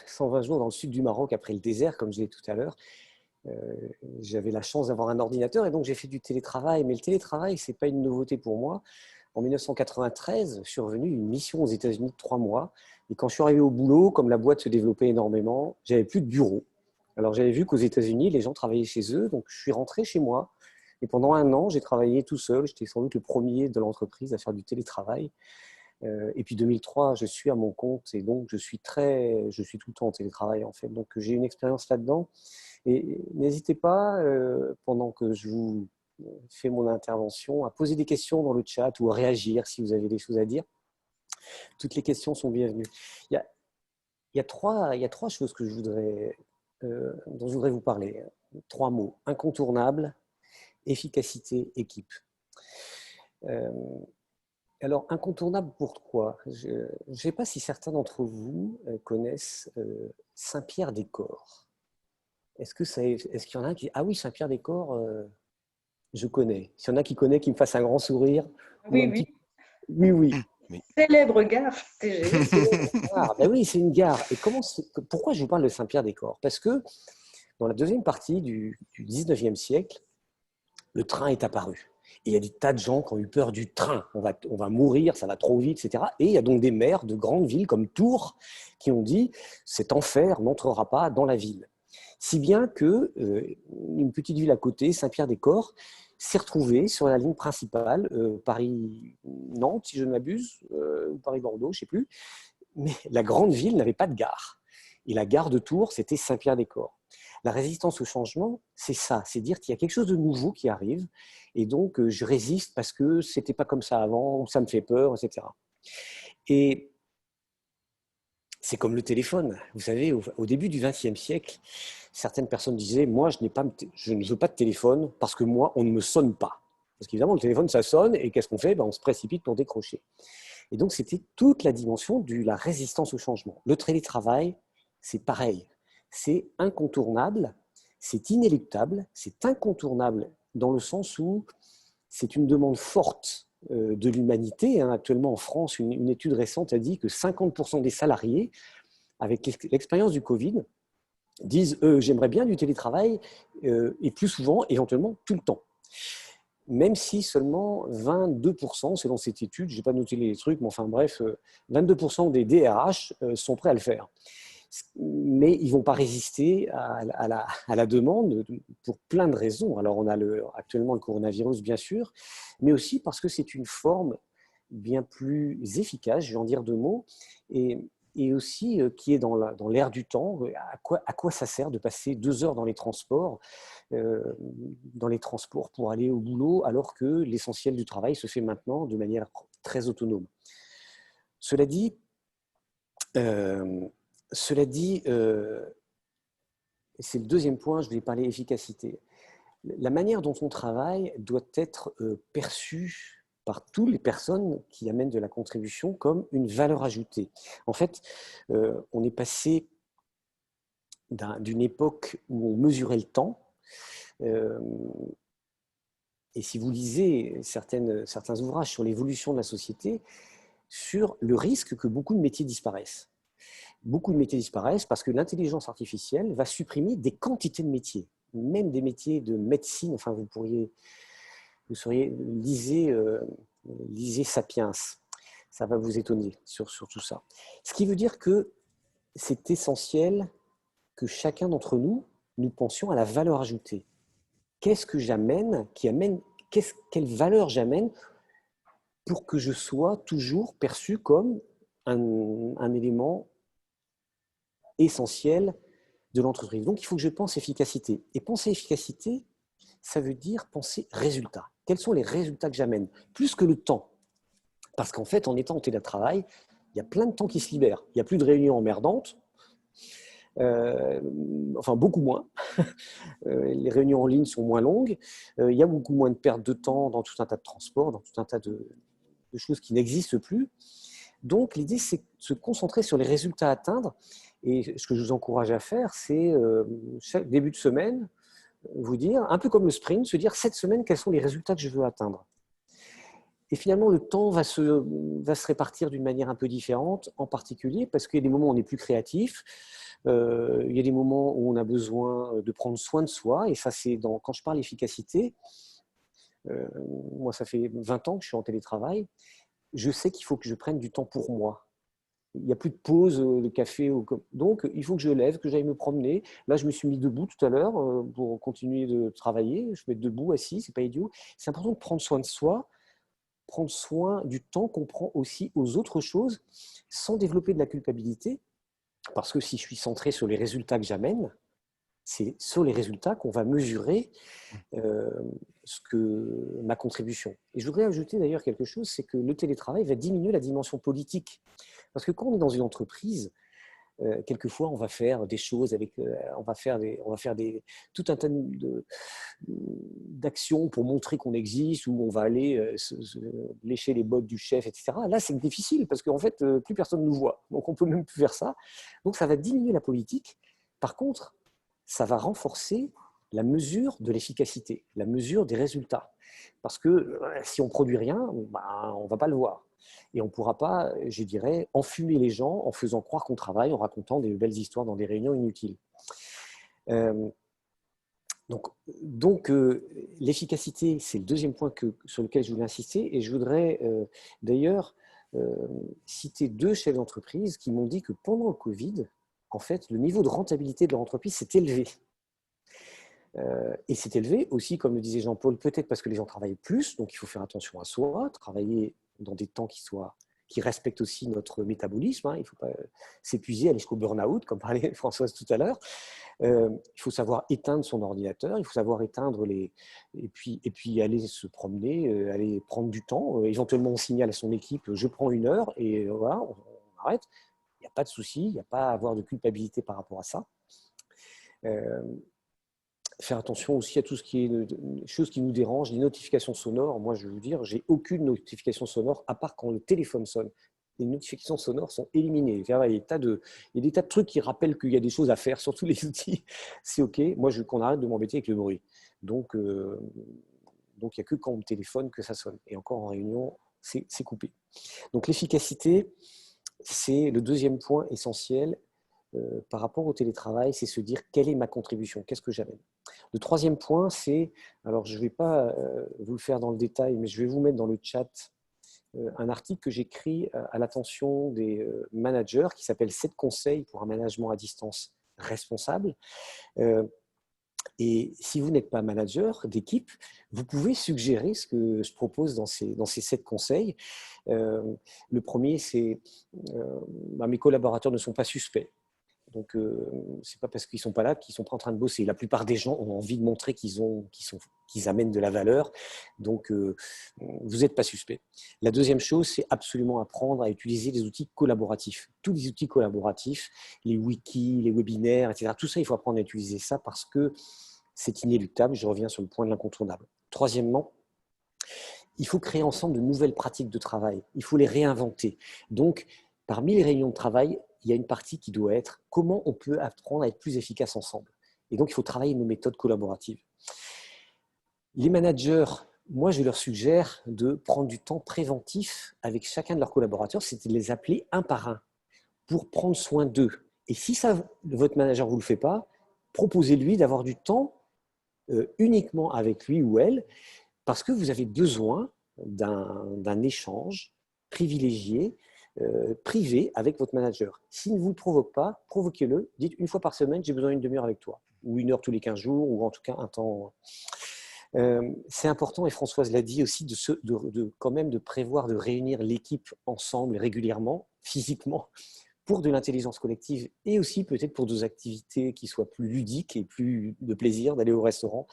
120 jours dans le sud du Maroc après le désert, comme je l'ai dit tout à l'heure. J'avais la chance d'avoir un ordinateur et donc j'ai fait du télétravail. Mais le télétravail, ce n'est pas une nouveauté pour moi. En 1993, je suis revenu d'une mission aux États-Unis de 3 mois. Et quand je suis arrivé au boulot, comme la boîte se développait énormément, j'avais plus de bureau. Alors j'avais vu qu'aux États-Unis, les gens travaillaient chez eux. Donc je suis rentré chez moi. Et pendant un an, j'ai travaillé tout seul. J'étais sans doute le premier de l'entreprise à faire du télétravail. Et puis 2003, je suis à mon compte et donc je suis tout le temps en télétravail en fait. Donc j'ai une expérience là-dedans. Et n'hésitez pas, pendant que je vous fais mon intervention, à poser des questions dans le chat ou à réagir si vous avez des choses à dire. Toutes les questions sont bienvenues. Il y a trois choses que dont je voudrais vous parler. 3 mots. Incontournable, efficacité, équipe. Alors, incontournable, pourquoi? Je ne sais pas si certains d'entre vous connaissent Saint-Pierre-des-Corps. Est-ce qu'il y en a qui... Ah oui, Saint-Pierre-des-Corps, je connais. S'il y en a qui connaissent, qui me fassent un grand sourire ou Oui, un oui. petit... Oui, oui. Oui. Célèbre gare TGV. Ben oui, c'est une gare. Et pourquoi je vous parle de Saint-Pierre-des-Corps? Parce que dans la deuxième partie du 19e siècle, le train est apparu. Et il y a des tas de gens qui ont eu peur du train. On va mourir, ça va trop vite, etc. Et il y a donc des maires de grandes villes comme Tours qui ont dit « cet enfer n'entrera pas dans la ville ». Si bien que une petite ville à côté, Saint-Pierre-des-Corps, s'est retrouvée sur la ligne principale, Paris-Nantes, si je ne m'abuse, ou Paris-Bordeaux, je ne sais plus. Mais la grande ville n'avait pas de gare. Et la gare de Tours, c'était Saint-Pierre-des-Corps. La résistance au changement, c'est ça, c'est dire qu'il y a quelque chose de nouveau qui arrive, et donc je résiste parce que c'était pas comme ça avant, ou ça me fait peur, etc. Et c'est comme le téléphone. Vous savez, au début du XXe siècle, certaines personnes disaient « moi, je ne veux pas de téléphone parce que moi, on ne me sonne pas ». Parce qu'évidemment, le téléphone, ça sonne, et qu'est-ce qu'on fait? On se précipite pour décrocher. Et donc, c'était toute la dimension de la résistance au changement. Le télétravail, c'est pareil. C'est incontournable, c'est inéluctable, c'est incontournable dans le sens où c'est une demande forte de l'humanité. Actuellement, en France, une étude récente a dit que 50% des salariés, avec l'expérience du Covid, disent « j'aimerais bien du télétravail et plus souvent, éventuellement, tout le temps ». Même si seulement 22%, selon cette étude, je n'ai pas noté les trucs, mais enfin bref, 22% des DRH sont prêts à le faire. Mais ils ne vont pas résister à la demande pour plein de raisons. Alors on a actuellement le coronavirus, bien sûr, mais aussi parce que c'est une forme bien plus efficace, je vais en dire 2 mots, et aussi qui est dans l'air du temps. À quoi ça sert de passer 2 heures dans les transports pour aller au boulot, alors que l'essentiel du travail se fait maintenant de manière très autonome. Cela dit, c'est le deuxième point, je vais parler efficacité. La manière dont on travaille doit être perçue par toutes les personnes qui amènent de la contribution comme une valeur ajoutée. En fait, on est passé d'une époque où on mesurait le temps, et si vous lisez certains ouvrages sur l'évolution de la société, sur le risque que beaucoup de métiers disparaissent. Beaucoup de métiers disparaissent parce que l'intelligence artificielle va supprimer des quantités de métiers, même des métiers de médecine. Enfin, lisez Sapiens, ça va vous étonner sur tout ça. Ce qui veut dire que c'est essentiel que chacun d'entre nous pensions à la valeur ajoutée. Qu'est-ce que j'amène, quelle valeur j'amène pour que je sois toujours perçu comme un élément essentiel de l'entreprise. Donc, il faut que je pense efficacité. Et penser efficacité, ça veut dire penser résultat. Quels sont les résultats que j'amène? Plus que le temps. Parce qu'en fait, en étant en télétravail, il y a plein de temps qui se libère. Il n'y a plus de réunions emmerdantes. Enfin, beaucoup moins. Les réunions en ligne sont moins longues. Il y a beaucoup moins de perte de temps dans tout un tas de transports, dans tout un tas de choses qui n'existent plus. Donc, l'idée, c'est de se concentrer sur les résultats à atteindre. Et ce que je vous encourage à faire, c'est chaque début de semaine, vous dire, un peu comme le sprint, se dire cette semaine, quels sont les résultats que je veux atteindre. Et finalement, le temps va se répartir d'une manière un peu différente, en particulier parce qu'il y a des moments où on est plus créatif, il y a des moments où on a besoin de prendre soin de soi, et ça, c'est quand je parle efficacité, moi, ça fait 20 ans que je suis en télétravail, je sais qu'il faut que je prenne du temps pour moi. Il n'y a plus de pause de café. Donc, il faut que je lève, que j'aille me promener. Là, je me suis mis debout tout à l'heure pour continuer de travailler. Je vais être debout, assis, c'est pas idiot. C'est important de prendre soin de soi, prendre soin du temps qu'on prend aussi aux autres choses, sans développer de la culpabilité. Parce que si je suis centré sur les résultats que j'amène, c'est sur les résultats qu'on va mesurer ma contribution. Et je voudrais ajouter d'ailleurs quelque chose, c'est que le télétravail va diminuer la dimension politique. Parce que quand on est dans une entreprise, quelquefois on va faire des choses avec, on va faire tout un tas d'actions pour montrer qu'on existe, ou on va aller lécher les bottes du chef, etc. Là, c'est difficile parce qu'en fait, plus personne ne nous voit. Donc, on ne peut même plus faire ça. Donc, ça va diminuer la politique. Par contre, ça va renforcer la mesure de l'efficacité, la mesure des résultats. Parce que si on ne produit rien, bah, on ne va pas le voir. Et on ne pourra pas, je dirais, enfumer les gens en faisant croire qu'on travaille, en racontant des belles histoires dans des réunions inutiles. Donc l'efficacité, c'est le deuxième point sur lequel je voulais insister. Et je voudrais d'ailleurs citer 2 chefs d'entreprise qui m'ont dit que pendant le Covid, en fait, le niveau de rentabilité de leur entreprise s'est élevé. Et s'est élevé aussi, comme le disait Jean-Paul, peut-être parce que les gens travaillent plus, donc il faut faire attention à soi, travailler dans des temps qui respectent aussi notre métabolisme. Hein. Il ne faut pas s'épuiser, aller jusqu'au burn-out, comme parlait Françoise tout à l'heure. Il faut savoir éteindre son ordinateur, il faut savoir éteindre et puis aller se promener, aller prendre du temps. Éventuellement, on signale à son équipe, je prends 1 heure, et voilà, on arrête. Il n'y a pas de souci, il n'y a pas à avoir de culpabilité par rapport à ça. Faire attention aussi à tout ce qui est des choses qui nous dérangent, les notifications sonores. Moi, je vais vous dire, j'ai aucune notification sonore à part quand le téléphone sonne. Les notifications sonores sont éliminées. Il y a des tas de trucs qui rappellent qu'il y a des choses à faire sur tous les outils. C'est OK. Moi, je veux qu'on arrête de m'embêter avec le bruit. Donc, il n'y a que quand on me téléphone que ça sonne. Et encore en réunion, c'est coupé. Donc, l'efficacité, c'est le deuxième point essentiel par rapport au télétravail, c'est se dire quelle est ma contribution, qu'est-ce que j'amène. Le troisième point, c'est, alors je ne vais pas vous le faire dans le détail, mais je vais vous mettre dans le chat un article que j'écris à l'attention des managers qui s'appelle 7 conseils pour un management à distance responsable. Et si vous n'êtes pas manager d'équipe, vous pouvez suggérer ce que je propose dans ces 7 conseils. Le premier, c'est mes collaborateurs ne sont pas suspects. Donc, ce n'est pas parce qu'ils ne sont pas là qu'ils ne sont pas en train de bosser. La plupart des gens ont envie de montrer qu'ils amènent de la valeur. Donc, vous n'êtes pas suspect. La deuxième chose, c'est absolument apprendre à utiliser des outils collaboratifs. Tous les outils collaboratifs, les wikis, les webinaires, etc. Tout ça, il faut apprendre à utiliser ça parce que c'est inéluctable. Je reviens sur le point de l'incontournable. Troisièmement, il faut créer ensemble de nouvelles pratiques de travail. Il faut les réinventer. Donc, parmi les réunions de travail, il y a une partie qui doit être comment on peut apprendre à être plus efficace ensemble. Et donc, il faut travailler nos méthodes collaboratives. Les managers, moi, je leur suggère de prendre du temps préventif avec chacun de leurs collaborateurs, c'est de les appeler un par un pour prendre soin d'eux. Et si votre manager ne vous le fait pas, proposez-lui d'avoir du temps uniquement avec lui ou elle, parce que vous avez besoin d'un échange privilégié, privé avec votre manager. S'il ne vous provoque pas, provoquez-le. Dites 1 fois par semaine, j'ai besoin d'une demi-heure avec toi. Ou 1 heure tous les 15 jours, ou en tout cas un temps. C'est important, et Françoise l'a dit aussi, quand même de prévoir de réunir l'équipe ensemble régulièrement, physiquement, pour de l'intelligence collective, et aussi peut-être pour des activités qui soient plus ludiques et plus de plaisir, d'aller au restaurant.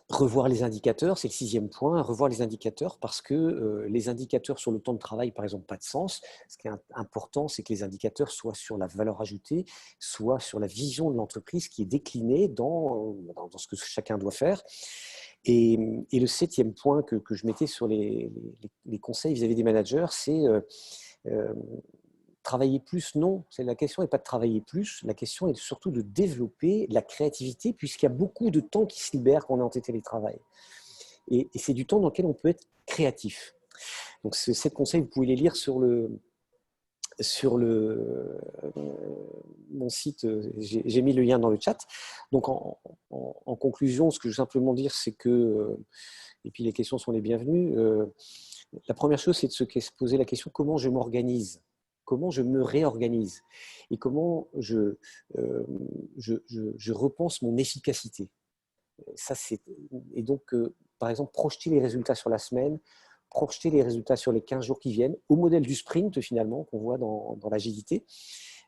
Revoir les indicateurs, c'est le 6e point, revoir les indicateurs parce que les indicateurs sur le temps de travail, par exemple, pas de sens. Ce qui est important, c'est que les indicateurs soient sur la valeur ajoutée, soit sur la vision de l'entreprise qui est déclinée dans ce que chacun doit faire. Et le 7e point que je mettais sur les conseils vis-à-vis des managers, c'est travailler plus, non. La question n'est pas de travailler plus, la question est surtout de développer la créativité puisqu'il y a beaucoup de temps qui se libère quand on est en télétravail. Et c'est du temps dans lequel on peut être créatif. Donc, ces 7 conseils, vous pouvez les lire sur mon site. J'ai mis le lien dans le chat. Donc, en conclusion, ce que je veux simplement dire, c'est que, et puis les questions sont les bienvenues, la première chose, c'est de se poser la question comment je m'organise, comment je me réorganise et comment je repense mon efficacité. Ça, et donc, par exemple, projeter les résultats sur la semaine, projeter les résultats sur les 15 jours qui viennent, au modèle du sprint finalement qu'on voit dans l'agilité.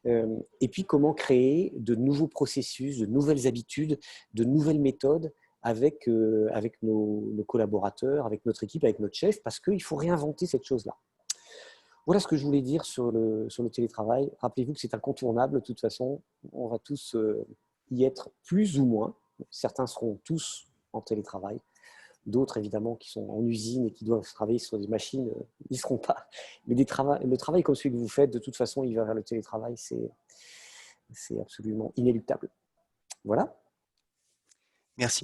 Et puis, comment créer de nouveaux processus, de nouvelles habitudes, de nouvelles méthodes avec nos collaborateurs, avec notre équipe, avec notre chef, parce qu'il faut réinventer cette chose-là. Voilà ce que je voulais dire sur le télétravail. Rappelez-vous que c'est incontournable, de toute façon, on va tous y être plus ou moins. Certains seront tous en télétravail. D'autres, évidemment, qui sont en usine et qui doivent travailler sur des machines, n'y seront pas. Mais le travail comme celui que vous faites, de toute façon, il va vers le télétravail. C'est absolument inéluctable. Voilà. Merci.